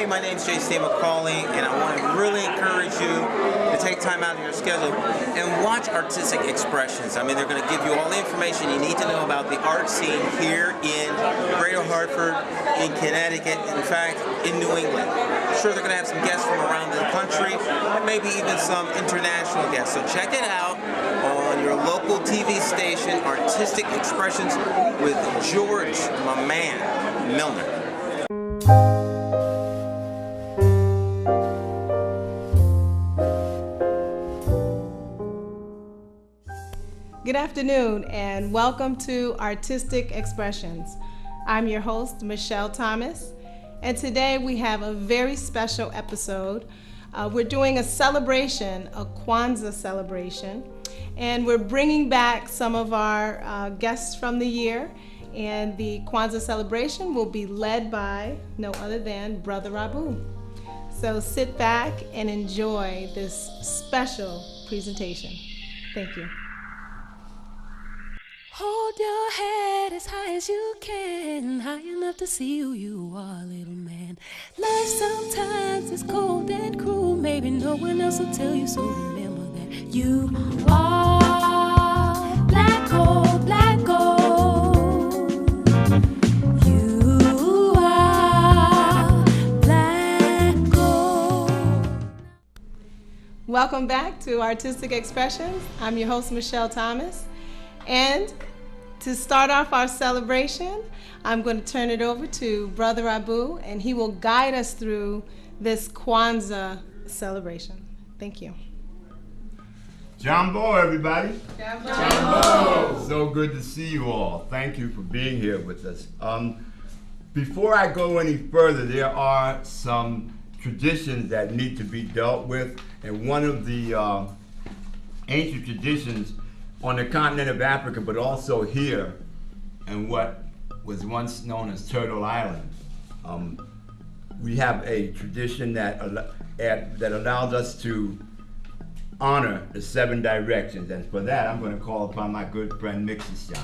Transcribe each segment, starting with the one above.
Hey, my name's J.C. McCauley, and I want to really encourage you to take time out of your schedule and watch Artistic Expressions. I mean, they're going to give you all the information you need to know about the art scene here in Greater Hartford, in Connecticut, in fact, in New England. I'm sure they're going to have some guests from around the country, and maybe even some international guests. So check it out on your local TV station, Artistic Expressions, with George, my man, Milner. Good afternoon and welcome to Artistic Expressions. I'm your host, Michelle Thomas, and today we have a very special episode. We're doing a celebration, a Kwanzaa celebration, and we're bringing back some of our guests from the year, and the Kwanzaa celebration will be led by no other than Brother Abu. So sit back and enjoy this special presentation. Thank you. Hold your head as high as you can, high enough to see who you are, little man. Life sometimes is cold and cruel, maybe no one else will tell you, so remember that you are black gold, black gold. You are black gold. Welcome back to Artistic Expressions. I'm your host, Michelle Thomas. And to start off our celebration, I'm going to turn it over to Brother Abu, and he will guide us through this Kwanzaa celebration. Thank you. Jambo, everybody. Jambo. Jambo. So good to see you all. Thank you for being here with us. Before I go any further, there are some traditions that need to be dealt with, and one of the ancient traditions on the continent of Africa, but also here in what was once known as Turtle Island. We have a tradition that allows us to honor the 7 directions, and for that I'm going to call upon my good friend Mixashawn.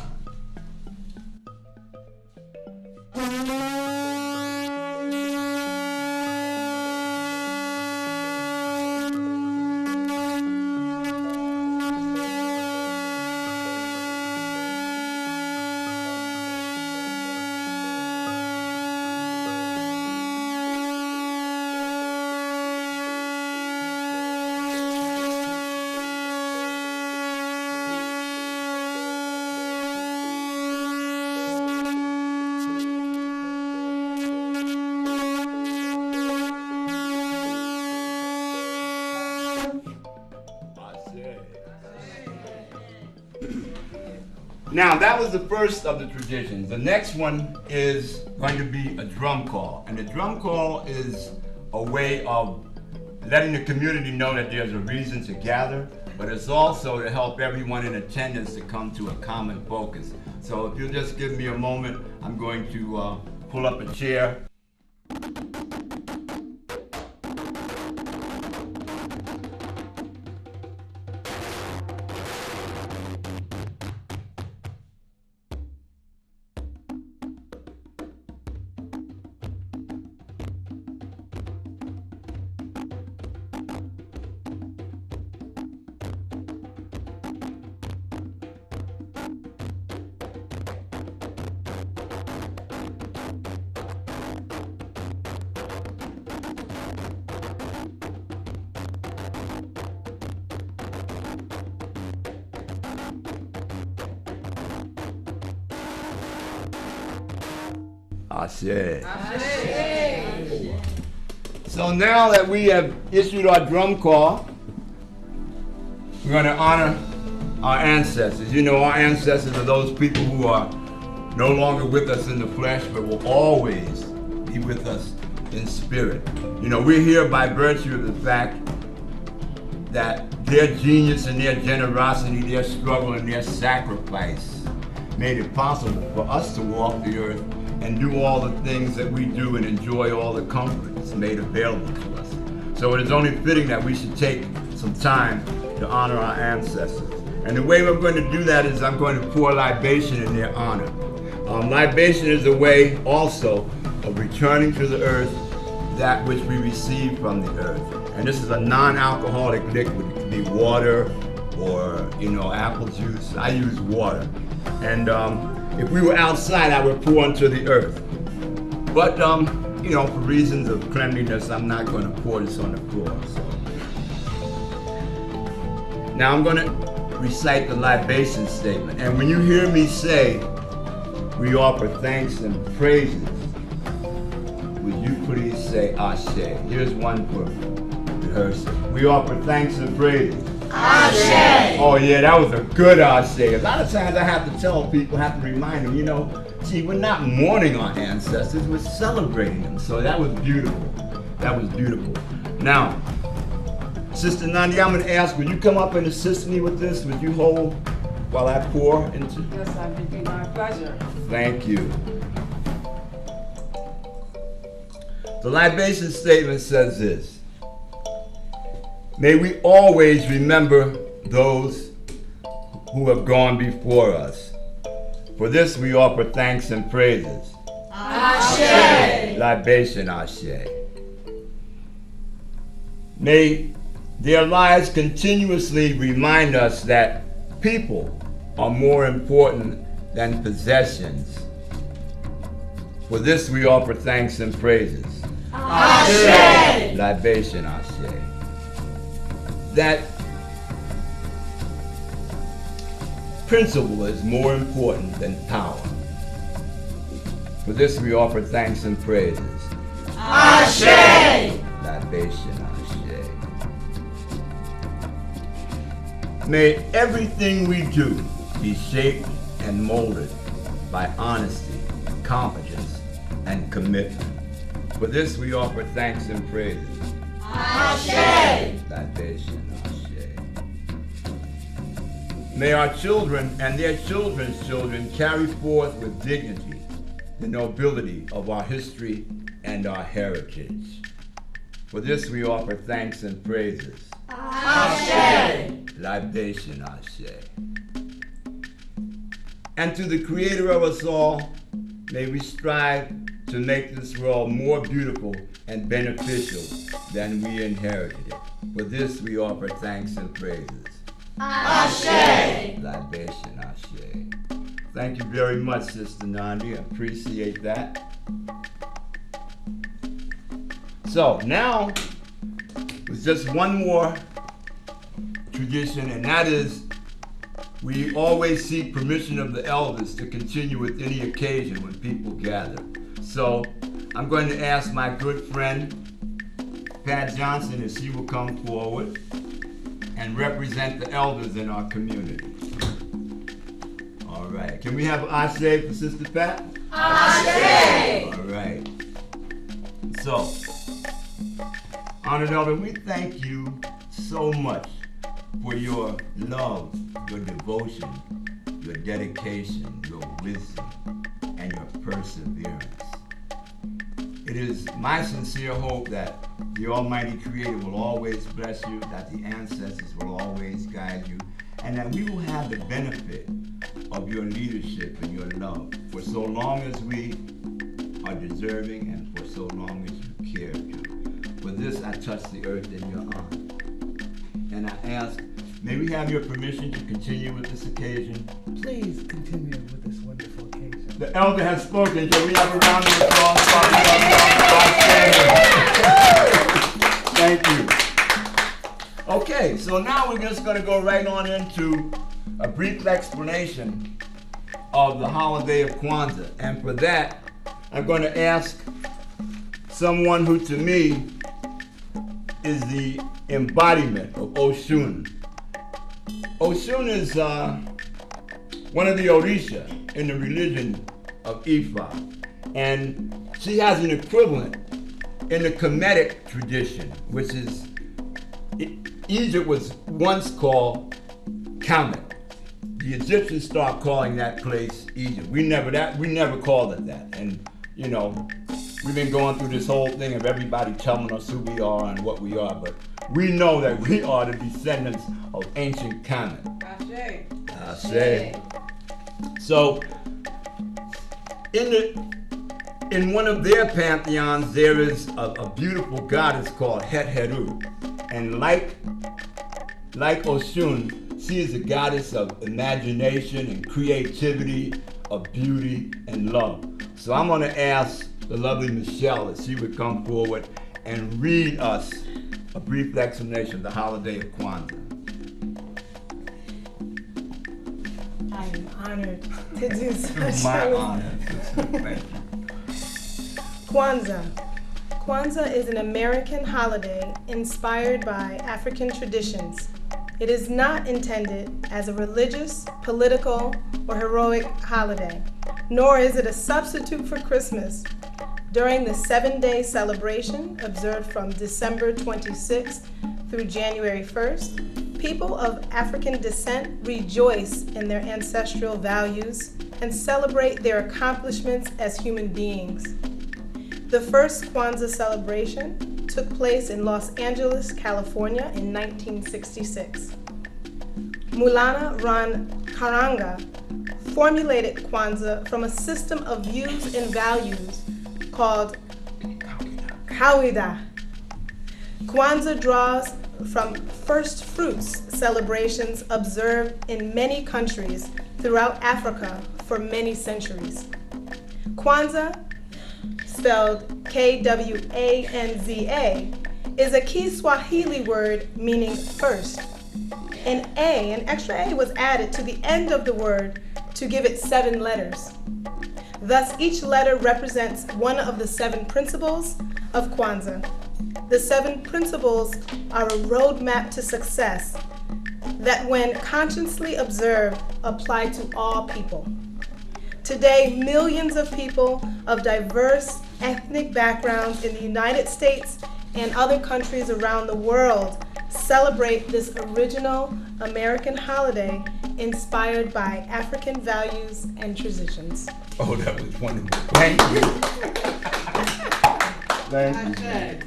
Now, that was the first of the traditions. The next one is going to be a drum call. And the drum call is a way of letting the community know that there's a reason to gather, but it's also to help everyone in attendance to come to a common focus. So if you'll just give me a moment, I'm going to pull up a chair. Ashe. Ashe. So now that we have issued our drum call, we're going to honor our ancestors. You know, our ancestors are those people who are no longer with us in the flesh, but will always be with us in spirit. You know, we're here by virtue of the fact that their genius and their generosity, their struggle and their sacrifice made it possible for us to walk the earth and do all the things that we do and enjoy all the comforts made available to us. So it is only fitting that we should take some time to honor our ancestors. And the way we're going to do that is I'm going to pour libation in their honor. Libation is a way also of returning to the earth that which we receive from the earth. And this is a non-alcoholic liquid. It could be water or, apple juice. I use water. And if we were outside, I would pour into the earth. But, for reasons of cleanliness, I'm not going to pour this on the floor. So. Now I'm going to recite the libation statement. And when you hear me say, we offer thanks and praises, would you please say Ashe? Here's one for rehearsal. We offer thanks and praises. Ashe! Oh yeah, that was a good Ashe. A lot of times I have to tell people, have to remind them, see, we're not mourning our ancestors, we're celebrating them. So that was beautiful. That was beautiful. Now, Sistah Nandi, I'm going to ask, would you come up and assist me with this? Would you hold while I pour into? Yes, that would be my pleasure. Thank you. The libation statement says this: may we always remember those who have gone before us. For this we offer thanks and praises. Ashe! Libation, Ashe. May their lives continuously remind us that people are more important than possessions. For this we offer thanks and praises. Ashe! Libation, Ashe. That principle is more important than power. For this we offer thanks and praises. Ashe! Libation, Ashe. May everything we do be shaped and molded by honesty, competence, and commitment. For this we offer thanks and praises. Ashe! Libation, Ashe. May our children and their children's children carry forth with dignity the nobility of our history and our heritage. For this we offer thanks and praises. Ashe! Libation, Ashe. And to the Creator of us all, may we strive to make this world more beautiful and beneficial than we inherited it. For this we offer thanks and praises. Ashe! Libation, Ashe. Thank you very much, Sistah Nandi. I appreciate that. So now, there's just one more tradition, and that is we always seek permission of the elders to continue with any occasion when people gather. So I'm going to ask my good friend Pat Johnson if she will come forward and represent the elders in our community. All right. Can we have Ashe for Sister Pat? Ashe! All right. So, Honored Elder, we thank you so much for your love, your devotion, your dedication, your wisdom, and your perseverance. It is my sincere hope that the Almighty Creator will always bless you, that the ancestors will always guide you, and that we will have the benefit of your leadership and your love for so long as we are deserving and for so long as you care to. For this I touch the earth in your honor. And I ask, may we have your permission to continue with this occasion? Please continue with this wonderful occasion. The elder has spoken. Can we have a round of applause? Thank you. Okay, so now we're just going to go right on into a brief explanation of the holiday of Kwanzaa. And for that, I'm going to ask someone who to me is the embodiment of Oshun. Oshun is one of the Orisha in the religion of Ifa, and she has an equivalent in the Kemetic tradition, which is, Egypt was once called Kemet. The Egyptians start calling that place Egypt. We never called it that, and we've been going through this whole thing of everybody telling us who we are and what we are, but we know that we are the descendants of ancient Kemet. Ashe! Ashe. So, in the in one of their pantheons, there is a beautiful goddess called Het Heru. And like Oshun, she is a goddess of imagination and creativity, of beauty and love. So I'm going to ask the lovely Michelle if she would come forward and read us a brief explanation of the holiday of Kwanzaa. I am honored to do such. My honor. Thank you. Kwanzaa. Kwanzaa is an American holiday inspired by African traditions. It is not intended as a religious, political, or heroic holiday, nor is it a substitute for Christmas. During the 7-day celebration observed from December 26th through January 1st, people of African descent rejoice in their ancestral values and celebrate their accomplishments as human beings. The first Kwanzaa celebration took place in Los Angeles, California in 1966. Maulana Ran Karanga formulated Kwanzaa from a system of views and values called Kawaida. Kwanzaa draws from first fruits celebrations observed in many countries throughout Africa for many centuries. Kwanzaa, spelled K-W-A-N-Z-A, is a Kiswahili word meaning first. An extra A was added to the end of the word to give it 7 letters. Thus, each letter represents one of the 7 principles of Kwanzaa. The 7 principles are a roadmap to success that, when consciously observed, apply to all people. Today, millions of people of diverse ethnic backgrounds in the United States and other countries around the world celebrate this original American holiday inspired by African values and traditions. Oh, that was wonderful. Thank you. Thank you.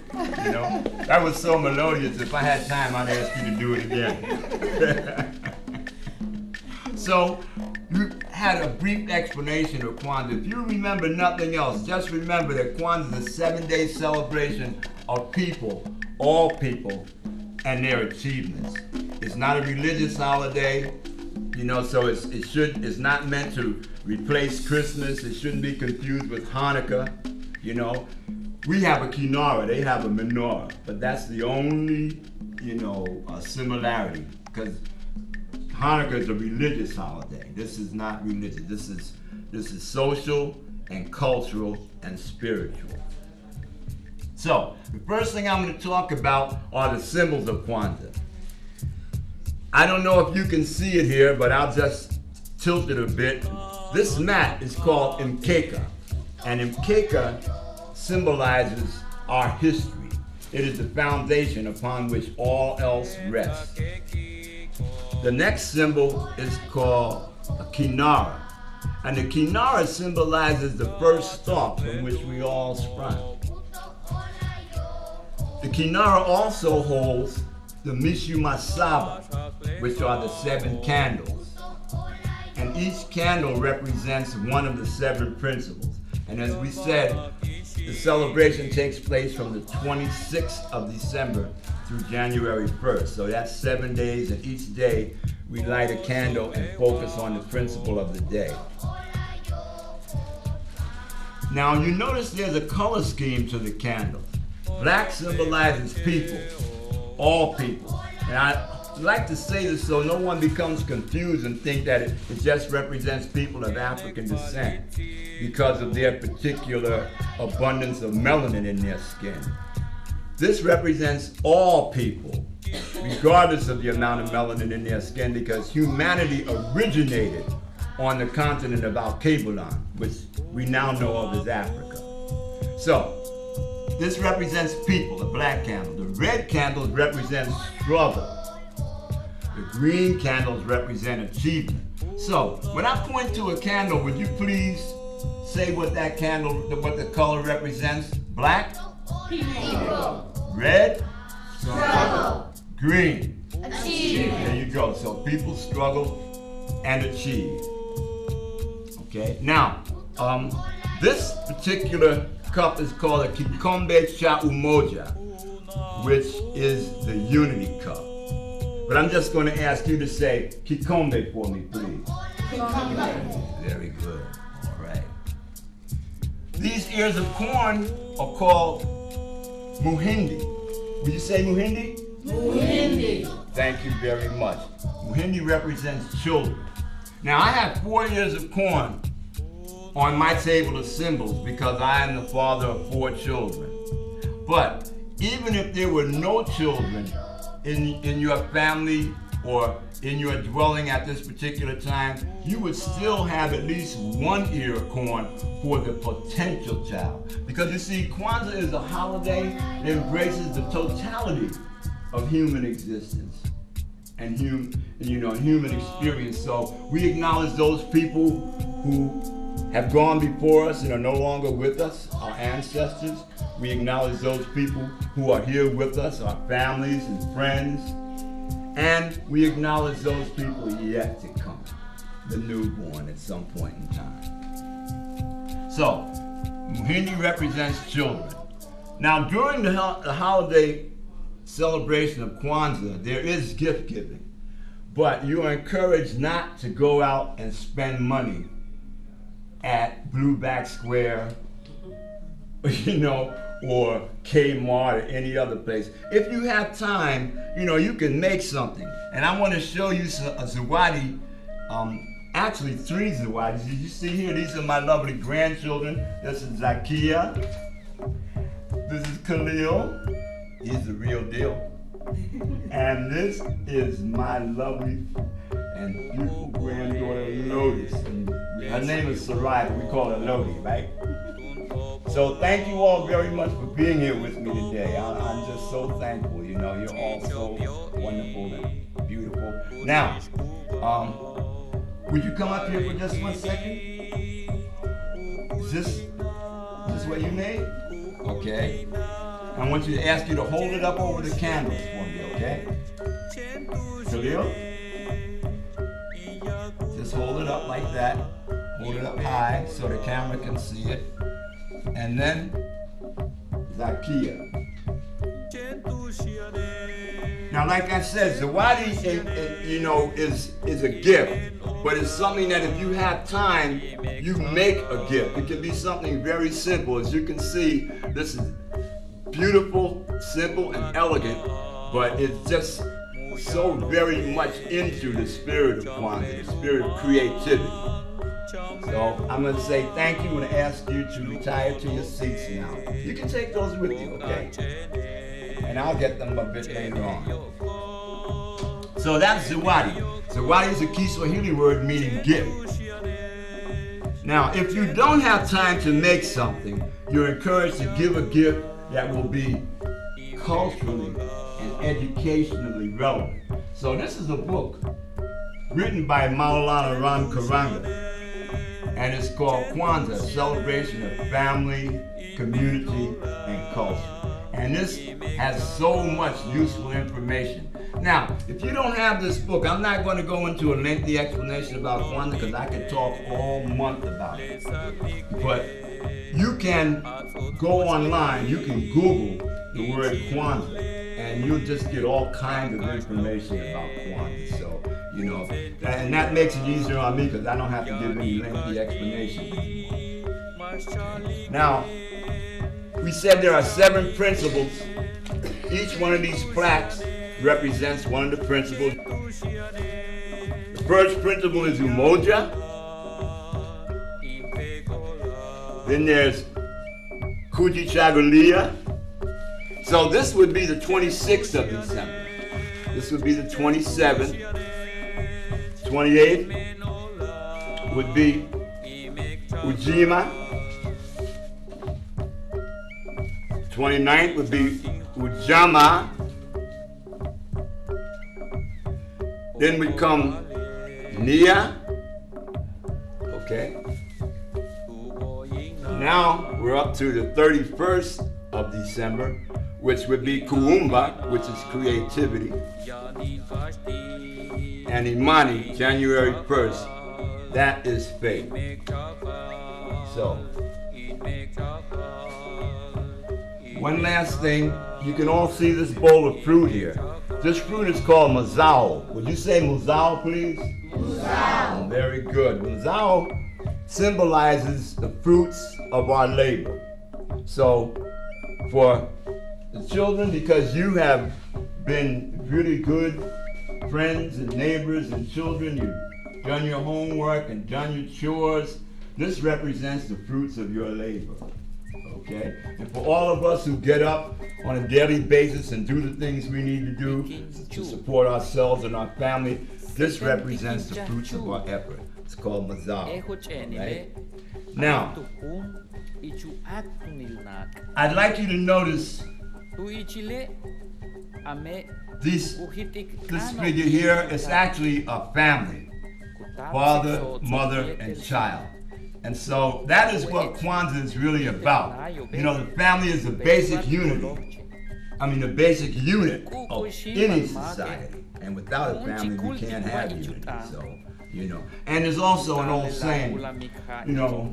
You know, that was so melodious. If I had time, I'd ask you to do it again. So, you had a brief explanation of Kwanzaa. If you remember nothing else, just remember that Kwanzaa is a 7-day celebration of people, all people, and their achievements. It's not a religious holiday, you know, so it's not meant to replace Christmas. It shouldn't be confused with Hanukkah, you know. We have a Kinara, they have a menorah, but that's the only, you know, similarity, because Hanukkah is a religious holiday. This is not religious. This is social and cultural and spiritual. So, the first thing I'm going to talk about are the symbols of Kwanzaa. I don't know if you can see it here, but I'll just tilt it a bit. This mat is called Mkeka, and Mkeka symbolizes our history. It is the foundation upon which all else rests. The next symbol is called a Kinara, and the Kinara symbolizes the first stalk from which we all sprung. The Kinara also holds the Mishumasaba, which are the 7 candles. And each candle represents one of the 7 principles. And as we said, the celebration takes place from the 26th of December through January 1st. So that's 7 days, and each day we light a candle and focus on the principle of the day. Now you notice there's a color scheme to the candle. Black symbolizes people, all people. And I like to say this so no one becomes confused and think that it just represents people of African descent because of their particular abundance of melanin in their skin. This represents all people, regardless of the amount of melanin in their skin, because humanity originated on the continent of Alkebulan, which we now know of as Africa. So, this represents people, the black candle. The red candles represent struggle. The green candles represent achievement. So, when I point to a candle, would you please say what that candle, what the color represents? Black? People. Red? Struggle. Green? Achievement. There you go. So people struggle and achieve. Okay? Now, This particular cup is called a Kikombe cha Umoja, which is the unity cup. But I'm just going to ask you to say Kikombe for me, please. Kikombe. Very good. All right. These ears of corn are called Muhindi. Would you say Muhindi? Muhindi. Thank you very much. Muhindi represents children. Now I have 4 ears of corn on my table of symbols because I am the father of 4 children. But even if there were no children in your family or in your dwelling at this particular time, you would still have at least 1 ear of corn for the potential child. Because you see, Kwanzaa is a holiday that embraces the totality of human existence and human experience. So we acknowledge those people who have gone before us and are no longer with us, our ancestors. We acknowledge those people who are here with us, our families and friends. And we acknowledge those people yet to come, the newborn at some point in time. So, Muhindi represents children. Now, during the holiday celebration of Kwanzaa, there is gift giving, but you are encouraged not to go out and spend money at Blueback Square, or Kmart or any other place. If you have time, you can make something. And I want to show you a zawadi, actually 3 zawadis. Did you see here? These are my lovely grandchildren. This is Zakia. This is Khalil. He's the real deal. And this is my lovely and beautiful granddaughter, Lotus. And her name is Sarai, but we call her Lodi, right? So thank you all very much for being here with me today. I'm just so thankful. You're all so wonderful and beautiful. Now, would you come up here for just 1 second? Is this what you made? Okay. I want you to ask you to hold it up over the candles for me, okay? Khalil? Just hold it up like that. Hold it up high so the camera can see it. And then Zakia. Now, like I said, zawadi, is a gift, but it's something that if you have time, you make a gift. It can be something very simple. As you can see, this is beautiful, simple, and elegant, but it's just so very much into the spirit of Kwanzaa, the spirit of creativity. So I'm going to say thank you and ask you to retire to your seats now. You can take those with you, okay? And I'll get them a bit later on. So that's zawadi. Zawadi is a Kiswahili word meaning gift. Now, if you don't have time to make something, you're encouraged to give a gift that will be culturally and educationally relevant. So this is a book written by Maulana Ram Karanga, and it's called Kwanzaa, Celebration of Family, Community, and Culture. And this has so much useful information. Now, if you don't have this book, I'm not going to go into a lengthy explanation about Kwanzaa because I could talk all month about it. But you can go online, you can Google the word Kwanzaa, and you'll just get all kinds of information about Kwanzaa. So, and that makes it easier on me because I don't have to give any lengthy explanation. Now, we said there are 7 principles. Each one of these plaques represents one of the principles. The first principle is Umoja. Then there's Kujichagulia. So this would be the 26th of December. This would be the 27th. 28th would be Ujima. 29th would be Ujama. Then would come Nia. Okay. Now we're up to the 31st of December, which would be Kuumba, which is creativity. And Imani, January 1st, that is faith. So, One last thing, you can all see this bowl of fruit here. This fruit is called mazao. Would you say mazao, please? Mazao. Very good. Mazao symbolizes the fruits of our labor. So for the children, because you have been really good friends and neighbors and children, you've done your homework and done your chores, this represents the fruits of your labor. Okay? And for all of us who get up on a daily basis and do the things we need to do to support ourselves and our family, this represents the fruits of our effort. It's called mazao. Right? Now, I'd like you to notice this figure here is actually a family. Father, mother, and child. And so that is what Kwanzaa is really about. You know, the family is the basic unity. I mean, the basic unit of any society. And without a family, we can't have unity. So, you know. And there's also an old saying, you know,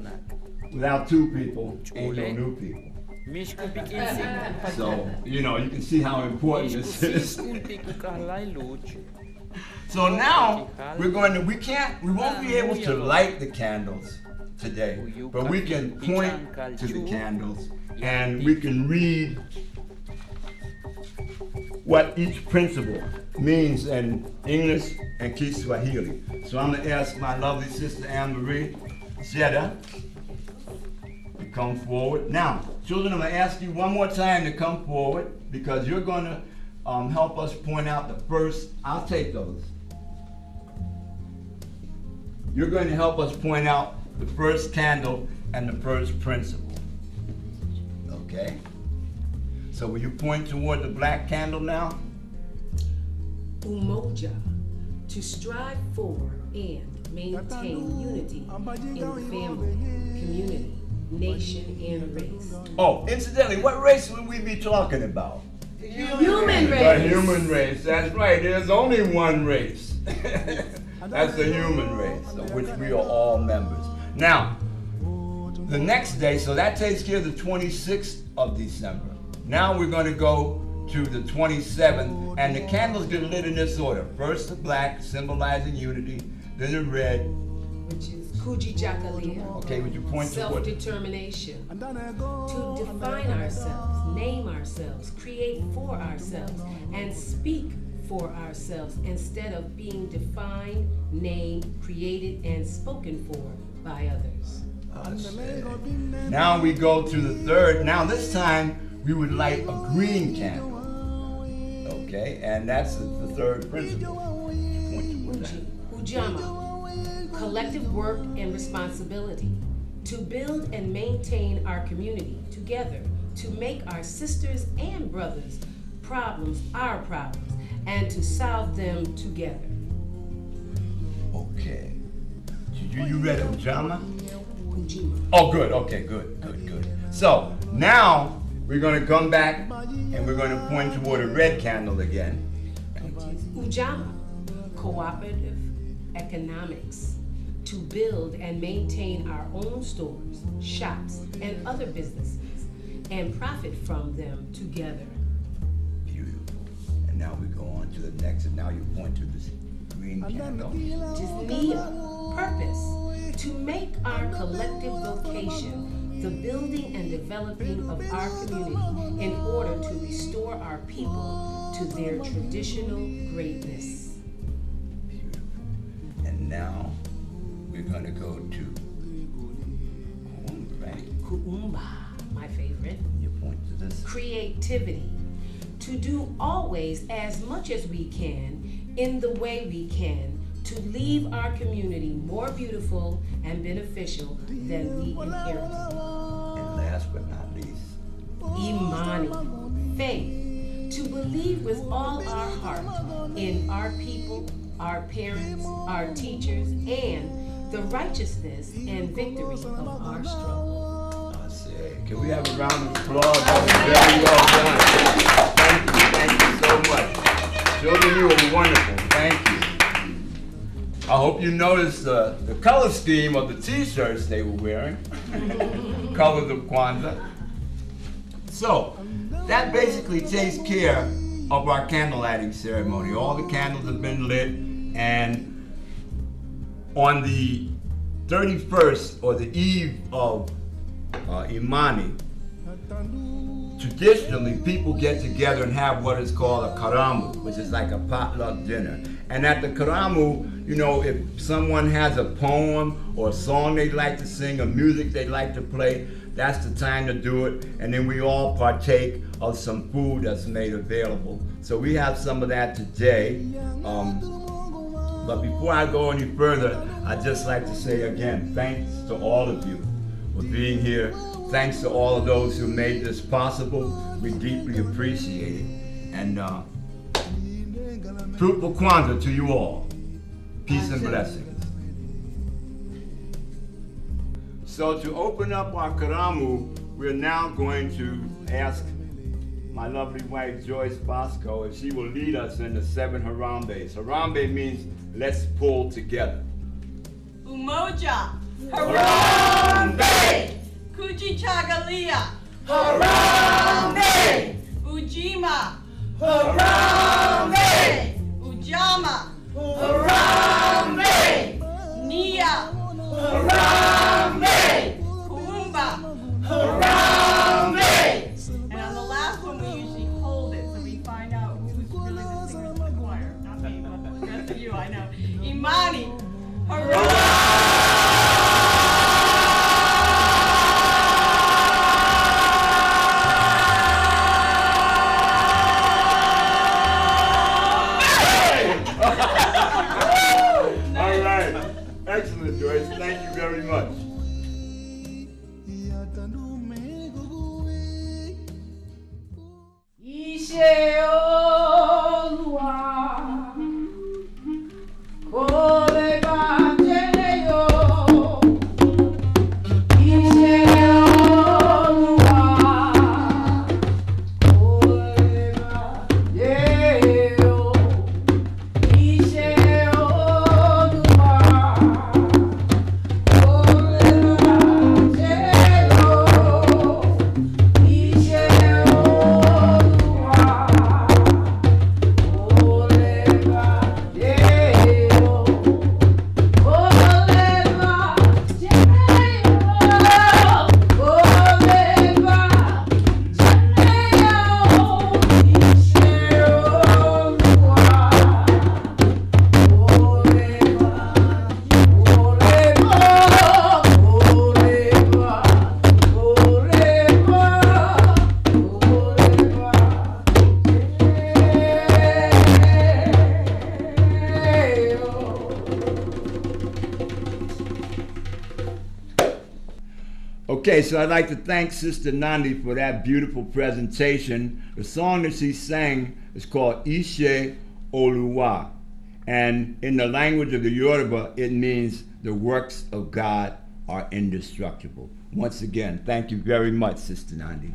without two people, ain't no new people. So, you know, you can see how important this is. So now we won't be able to light the candles today, but we can point to the candles and we can read what each principle means in English and Kiswahili. So I'm going to ask my lovely sister Anne-Marie Jedda to come forward. Now, children, I'm going to ask you one more time to come forward because you're going to help us point out the first. I'll take those. You're going to help us point out the first candle and the first principle. Okay? So will you point toward the black candle now? Umoja, to strive for and maintain unity in family, community, nation, and race. Oh, incidentally, what race would we be talking about? Human race. The human race, that's right. There's only one race. That's the human race, of which we are all members. Now, the next day, so that takes care of the 26th of December. Now we're going to go to the 27th, and the candles get lit in this order. First the black, symbolizing unity, then the red, which is Kujijakalia. Okay, would you point to what? Self-determination. To define ourselves, name ourselves, create for ourselves, and speak for ourselves instead of being defined, named, created, and spoken for by others. Now we go to the third. Now this time we would light a green candle. Okay, and that's the third principle. Ujama, collective work and responsibility to build and maintain our community together, to make our sisters and brothers' problems our problems, and to solve them together. Okay. You read Ujama? Oh, good. Okay, good. So now we're going to come back and we're going to point toward a red candle again. Ujama, cooperative economics, to build and maintain our own stores, shops, and other businesses, and profit from them together. Beautiful. And now we go on to the next, and now you point to this green candle. Jisnia, purpose, to make our collective vocation the building and developing of our community in order to restore our people to their traditional greatness. Beautiful. And now we're going to go to Kuumba, right? Kuumba, my favorite. You point to this. Creativity, to do always as much as we can in the way we can to leave our community more beautiful and beneficial than we inherited. And last but not least, Imani, faith, to believe with all our heart in our people, our parents, our teachers, and the righteousness and victory of our struggle. Can we have a round of applause? That was very well done. Thank you so much. Children, you were wonderful. Thank you. I hope you noticed the color scheme of the t-shirts they were wearing. Colors of Kwanzaa. So, that basically takes care of our candle lighting ceremony. All the candles have been lit, and on the 31st, or the eve of Imani, traditionally people get together and have what is called a karamu, which is like a potluck dinner. And at the karamu, you know, if someone has a poem or a song they'd like to sing, or music they'd like to play, that's the time to do it. And then we all partake of some food that's made available. So we have some of that today. But before I go any further, I'd just like to say again, thanks to all of you for being here. Thanks to all of those who made this possible. We deeply appreciate it. And fruitful Kwanzaa to you all. Peace and blessings. So to open up our karamu, we're now going to ask my lovely wife Joyce Bosco if she will lead us in the 7 Harambes. Harambe means let's pull together. Umoja. Harambe! Kujichagalia. Harambe! Ujima. Harambe! Ujama. Harambe! Nia. Harambe! Kuumba. Harambe! And on the last one, we usually hold it so we find out who's really the singers in the choir. Not me, but the rest of you, I know. Imani. All right. Excellent, Joyce. Thank you very much. Okay, so I'd like to thank Sistah Nandi for that beautiful presentation. The song that she sang is called Ashe Oluwa. And in the language of the Yoruba, it means the works of God are indestructible. Once again, thank you very much, Sistah Nandi.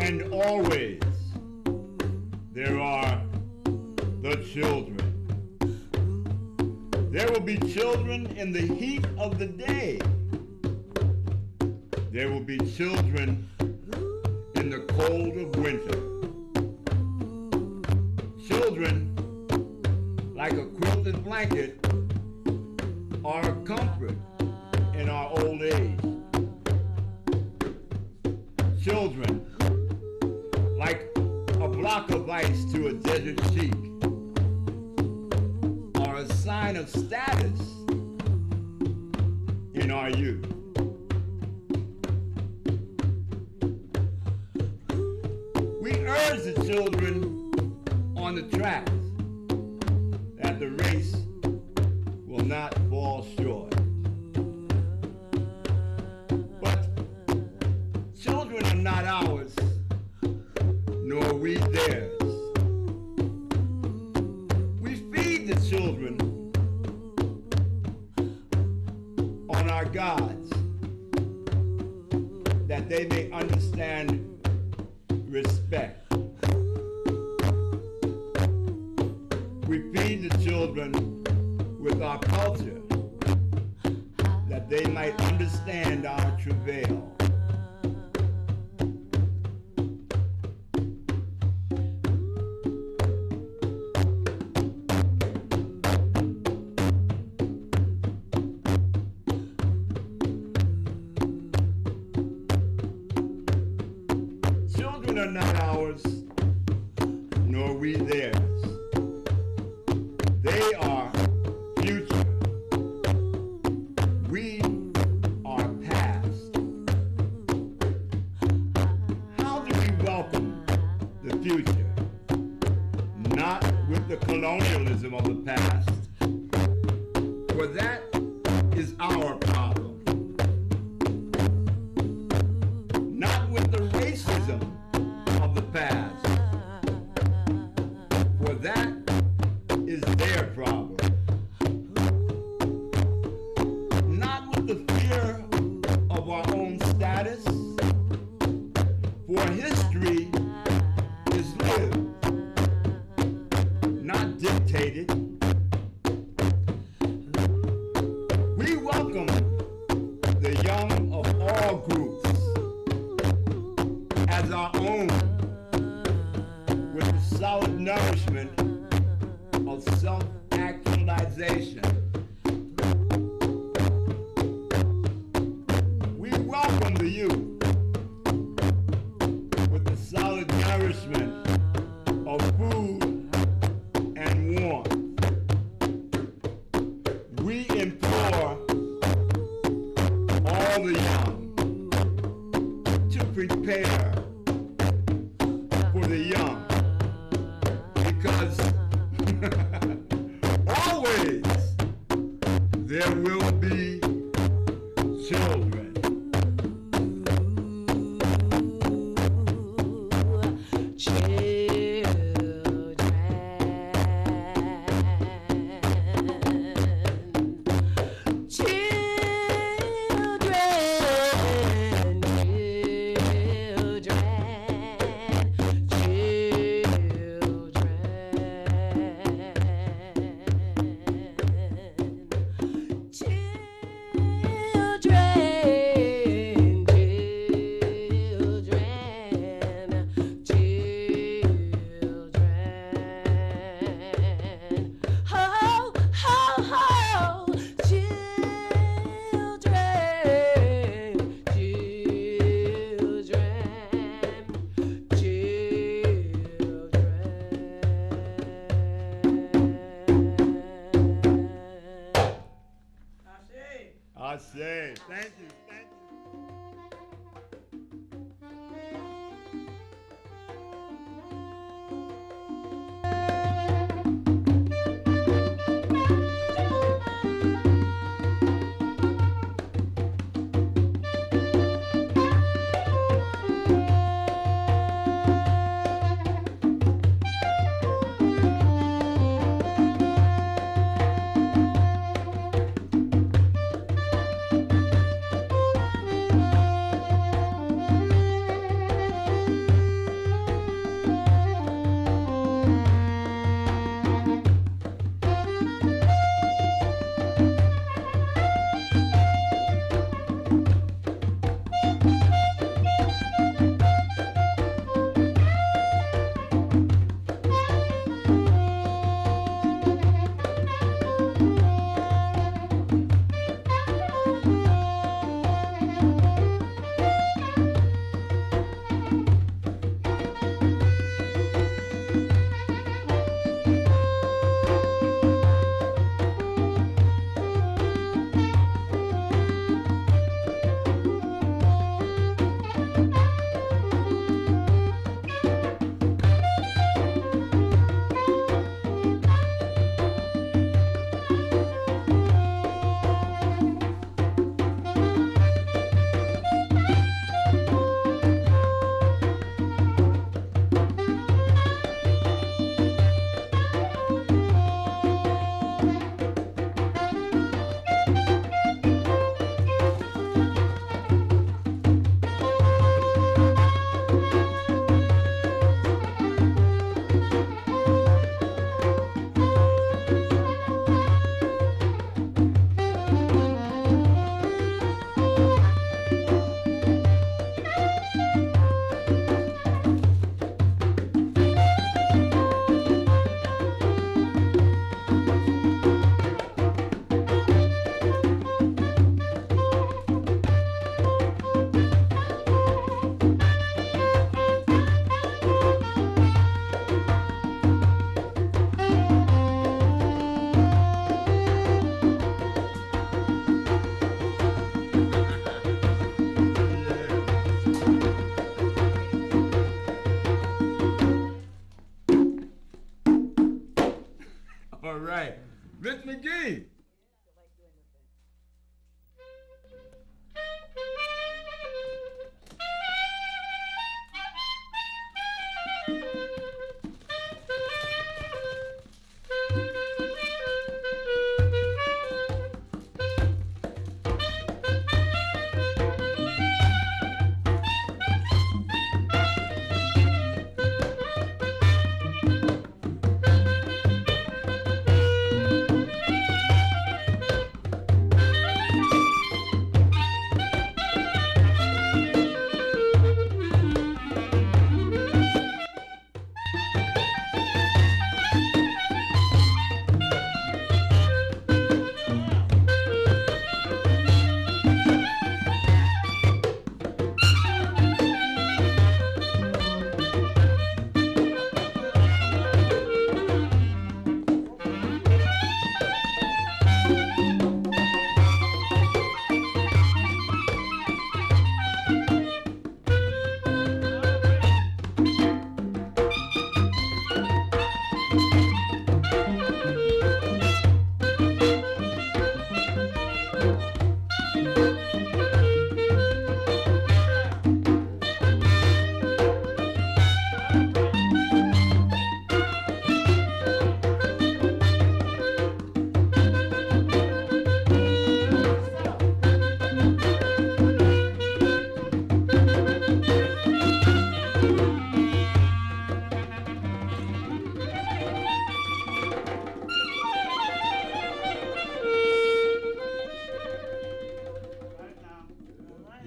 And always there are the children. There will be children in the heat of the day. There will be children in the cold of winter. Children like a quilted blanket, are a comfort in our old age. Children, like a block of ice to a desert cheek, are a sign of status in our youth. We urge the children on the tracks that the race will not fall short. But children are not ours, nor we theirs. We feed the children on our gods, that they may understand respect. We feed the children with our culture, that they might understand our travail. Children are not ours, nor we theirs. They are future. We are past. How do we welcome the future? Not with the colonialism of the past, for that is our problem. Not with the racism of the past, for that is their problem. Not with the fear of our own status, for history is lived, not dictated. We welcome the young of all groups as our own, with the solid nourishment of self-actualization. We welcome the youth with the solid nourishment of food and warmth. We implore all the young to prepare for the young, because always there will be children. Ashe. Thank you. Thank you. All right. Miss McGhee.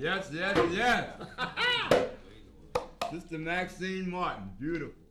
Yes, yes, yes. Sister Maxine Martin, beautiful.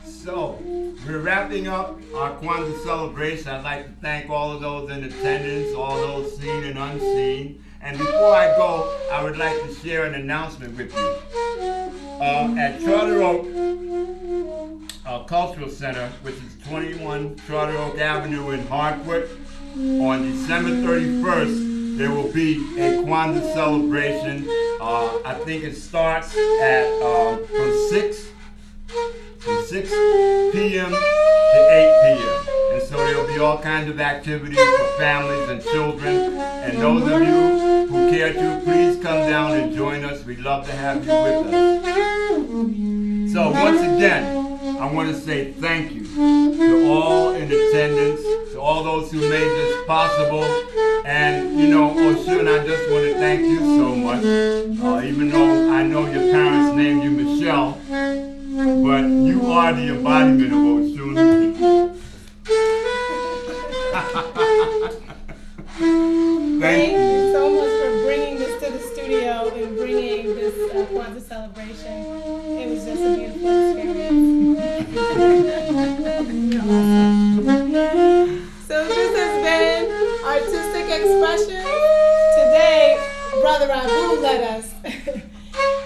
So, we're wrapping up our Kwanzaa celebration. I'd like to thank all of those in attendance, all those seen and unseen. And before I go, I would like to share an announcement with you. At Charter Oak Cultural Center, which is 21 Charter Oak Avenue in Hartford, on December 31st, there will be a Kwanzaa celebration. I think it starts at from 6 p.m. to 8 p.m. And so there'll be all kinds of activities for families and children. And those of you who care to, please come down and join us. We'd love to have you with us. So once again, I want to say thank you to all in attendance, to all those who made this possible. And, you know, Oshun, I just want to thank you so much. Even though I know your parents named you Michelle, but you are the embodiment of Oshun. Thank you so much for bringing this to the studio and bringing this Kwanzaa celebration. It was just a beautiful experience. So this has been Artistic Expressions. Today, Brother Abu led us.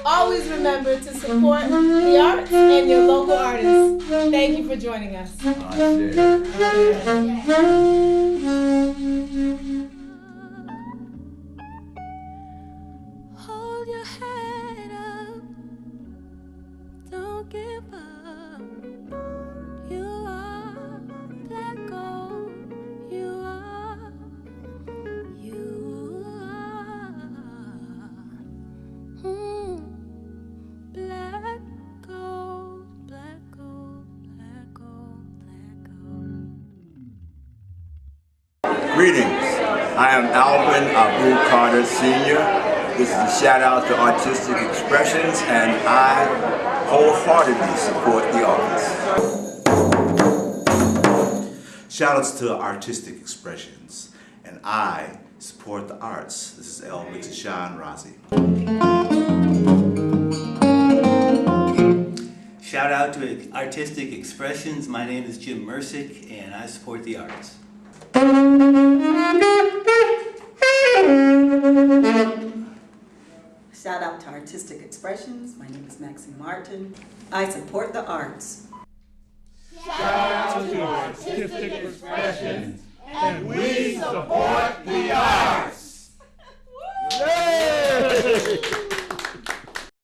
Always remember to support the arts and your local artists. Thank you for joining us. Hold your head up, don't give up. You are black gold, you are, you are. Black gold, black gold, black gold, black gold. Greetings. I am Alvin Abu Carter Sr. This is a shout out to Artistic Expressions, and I wholeheartedly support the arts. Shout outs to Artistic Expressions, and I support the arts. This is Mixashawn Razi. Shout out to Artistic Expressions. My name is Tim Mercik, and I support the arts. Shout out to Artistic Expressions. My name is Maxine Martin. I support the arts. Shout out to Artistic Expressions, and we support the arts.